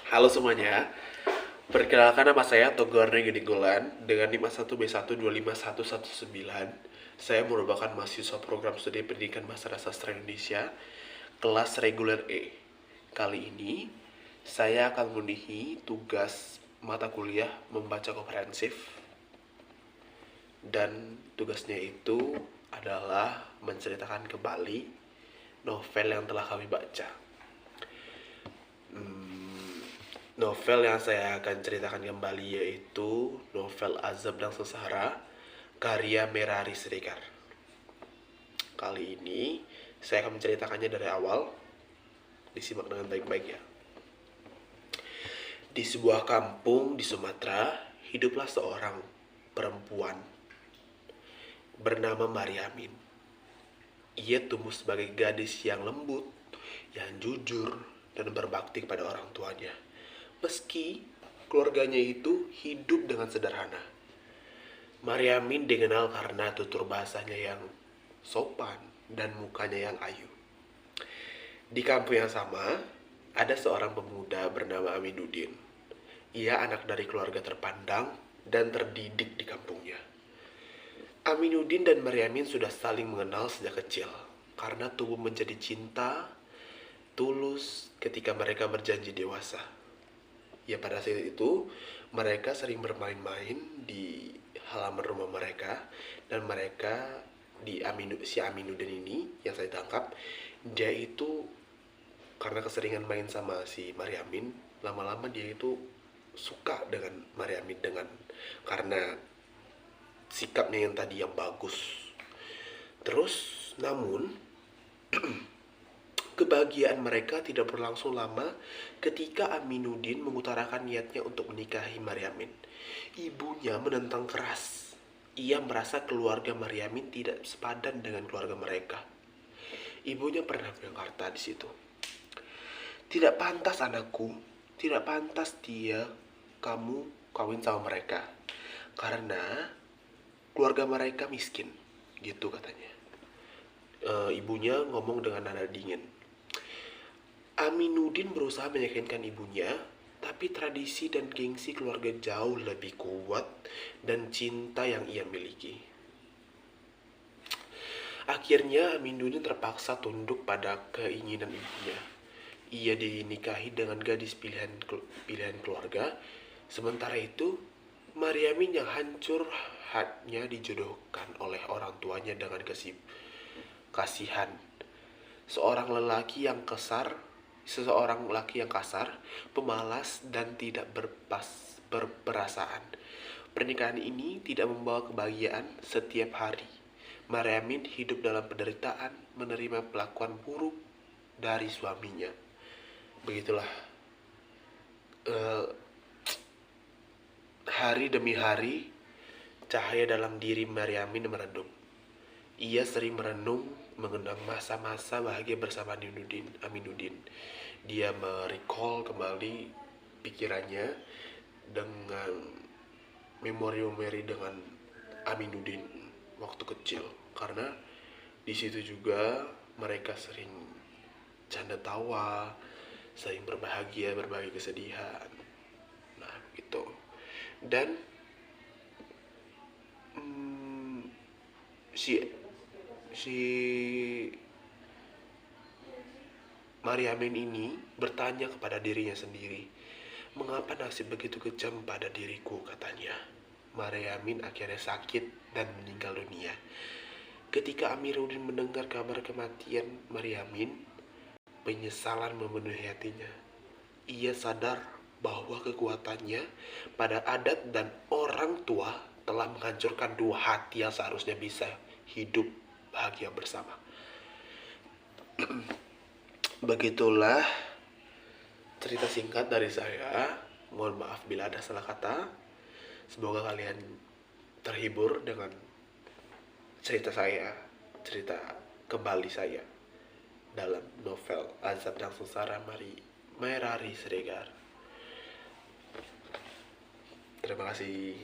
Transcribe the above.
Halo semuanya, perkenalkan nama saya Togorne Gede Golan dengan NIM A1B1251119. Saya merupakan mahasiswa program studi pendidikan bahasa dan sastra Indonesia, kelas reguler E. Kali ini, saya akan memenuhi tugas mata kuliah membaca komprehensif, dan tugasnya itu adalah menceritakan kembali novel yang telah kami baca. Novel yang saya akan ceritakan kembali yaitu novel Azab dan Sengsara karya Merari Siregar. Kali ini saya akan menceritakannya dari awal. Disimak dengan baik-baik ya. Di sebuah kampung di Sumatera, hiduplah seorang perempuan bernama Mariamin. Ia tumbuh sebagai gadis yang lembut, yang jujur, dan berbakti pada orang tuanya. Meski keluarganya itu hidup dengan sederhana. Mariamin dikenal karena tutur bahasanya yang sopan dan mukanya yang ayu. Di kampung yang sama, ada seorang pemuda bernama Aminuddin. Ia anak dari keluarga terpandang dan terdidik di kampungnya. Aminuddin dan Mariamin sudah saling mengenal sejak kecil karena tumbuh menjadi cinta tulus ketika mereka berjanji dewasa. Ya pada saat itu mereka sering bermain-main di halaman rumah mereka, dan mereka si Aminuddin ini yang saya tangkap, dia itu karena keseringan main sama si Mariamin, lama-lama dia itu suka dengan Mariamin karena sikapnya yang tadi yang bagus. Terus namun kebahagiaan mereka tidak berlangsung lama ketika Aminuddin mengutarakan niatnya untuk menikahi Mariamin. Ibunya menentang keras. Ia merasa keluarga Mariamin tidak sepadan dengan keluarga mereka. Ibunya pernah berkata di situ, "Tidak pantas anakku, tidak pantas kamu kawin sama mereka. Karena keluarga mereka miskin," gitu katanya. Ibunya ngomong dengan nada dingin. Aminuddin berusaha meyakinkan ibunya, tapi tradisi dan gengsi keluarga jauh lebih kuat dan cinta yang ia miliki. Akhirnya Aminuddin terpaksa tunduk pada keinginan ibunya. Ia dinikahi dengan gadis pilihan keluarga. Sementara itu, Mariamin yang hancur hatinya dijodohkan oleh orang tuanya dengan kasihan. Seseorang laki yang kasar, pemalas, dan tidak berperasaan. Pernikahan ini tidak membawa kebahagiaan setiap hari. Mariamin hidup dalam penderitaan, menerima perlakuan buruk dari suaminya. Begitulah, hari demi hari, cahaya dalam diri Mariamin meredup. Ia sering merenung mengenang masa-masa bahagia bersama Aminuddin. Dia merecall kembali pikirannya dengan memori-memori dengan Aminuddin waktu kecil, karena di situ juga mereka sering canda tawa, sering berbagi kesedihan. Nah, gitu. Dan si Mariamin ini bertanya kepada dirinya sendiri, "Mengapa nasib begitu kejam pada diriku?" katanya. Mariamin akhirnya sakit dan meninggal dunia. Ketika Amiruddin mendengar kabar kematian Mariamin, penyesalan memenuhi hatinya. Ia sadar bahwa kekuatannya pada adat dan orang tua telah menghancurkan dua hati yang seharusnya bisa hidup bahagia bersama. Begitulah cerita singkat dari saya. Mohon maaf bila ada salah kata. Semoga kalian terhibur dengan cerita kembali saya dalam novel Azab dan Sengsara Merari Siregar. Terima kasih.